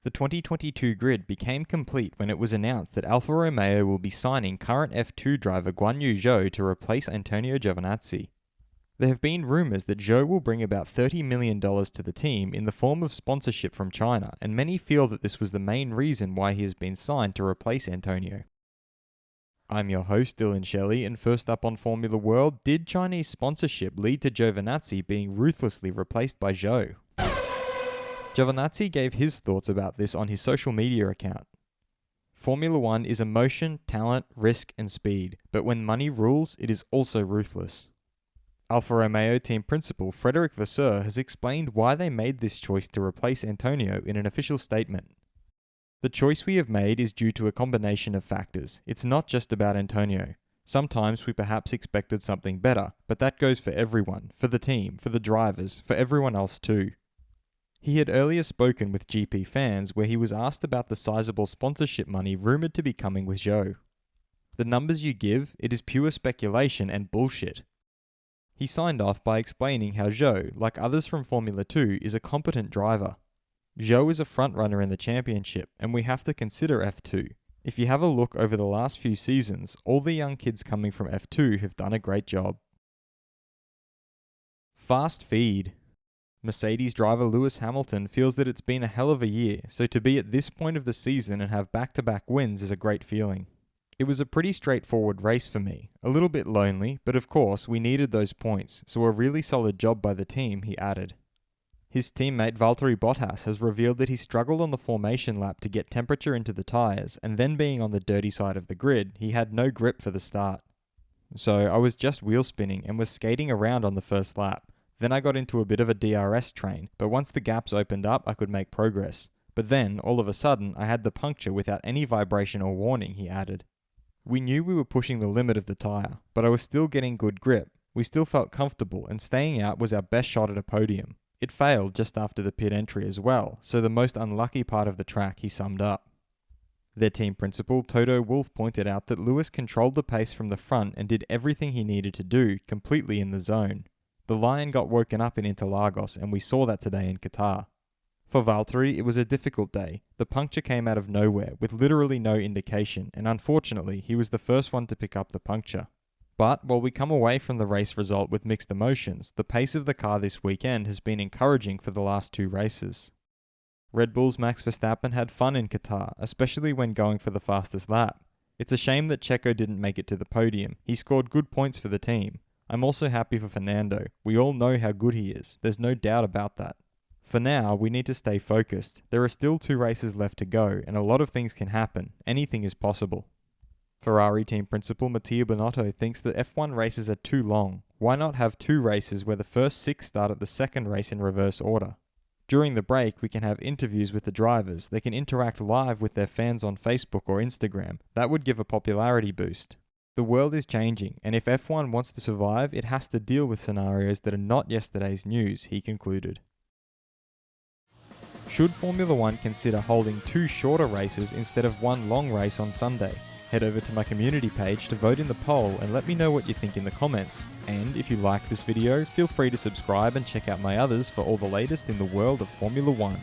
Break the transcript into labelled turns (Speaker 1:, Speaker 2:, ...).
Speaker 1: The 2022 grid became complete when it was announced that Alfa Romeo will be signing current F2 driver Zhou to replace Antonio Giovinazzi. There have been rumours that Zhou will bring about $30 million to the team in the form of sponsorship from China, and many feel that this was the main reason why he has been signed to replace Antonio. I'm your host, Dillon Shelley, and first up on Formula World, did Chinese sponsorship lead to Giovinazzi being ruthlessly replaced by Zhou? Giovinazzi gave his thoughts about this on his social media account. Formula One is emotion, talent, risk and speed, but when money rules, it is also ruthless. Alfa Romeo team principal Fred Vasseur has explained why they made this choice to replace Antonio in an official statement. The choice we have made is due to a combination of factors. It's not just about Antonio. Sometimes we perhaps expected something better, but that goes for everyone, for the team, for the drivers, for everyone else too. He had earlier spoken with GP fans where he was asked about the sizable sponsorship money rumoured to be coming with Zhou. The numbers you give, it is pure speculation and bullshit. He signed off by explaining how Zhou, like others from Formula 2, is a competent driver. Zhou is a frontrunner in the championship, and we have to consider F2. If you have a look over the last few seasons, all the young kids coming from F2 have done a great job. Fast feed. Mercedes driver Lewis Hamilton feels that it's been a hell of a year, so to be at this point of the season and have back-to-back wins is a great feeling. It was a pretty straightforward race for me, a little bit lonely, but of course we needed those points, so a really solid job by the team, he added. His teammate Valtteri Bottas has revealed that he struggled on the formation lap to get temperature into the tyres, and then being on the dirty side of the grid, he had no grip for the start. So I was just wheel spinning and was skating around on the first lap. Then I got into a bit of a DRS train, but once the gaps opened up, I could make progress. But then, all of a sudden, I had the puncture without any vibration or warning, he added. We knew we were pushing the limit of the tyre, but I was still getting good grip. We still felt comfortable, and staying out was our best shot at a podium. It failed just after the pit entry as well, so the most unlucky part of the track, he summed up. Their team principal, Toto Wolff, pointed out that Lewis controlled the pace from the front and did everything he needed to do, completely in the zone. The lion got woken up in Interlagos, and we saw that today in Qatar. For Valtteri, it was a difficult day. The puncture came out of nowhere, with literally no indication, and unfortunately, he was the first one to pick up the puncture. But while we come away from the race result with mixed emotions, the pace of the car this weekend has been encouraging for the last two races. Red Bull's Max Verstappen had fun in Qatar, especially when going for the fastest lap. It's a shame that Checo didn't make it to the podium. He scored good points for the team. I'm also happy for Fernando. We all know how good he is. There's no doubt about that. For now, we need to stay focused. There are still 2 races left to go, and a lot of things can happen. Anything is possible. Ferrari team principal Mattia Binotto thinks that F1 races are too long. Why not have 2 races where the first 6 start at the second race in reverse order? During the break, we can have interviews with the drivers. They can interact live with their fans on Facebook or Instagram. That would give a popularity boost. The world is changing, and if F1 wants to survive, it has to deal with scenarios that are not yesterday's news, he concluded. Should Formula One consider holding 2 shorter races instead of 1 long race on Sunday? Head over to my community page to vote in the poll and let me know what you think in the comments. And if you like this video, feel free to subscribe and check out my others for all the latest in the world of Formula One.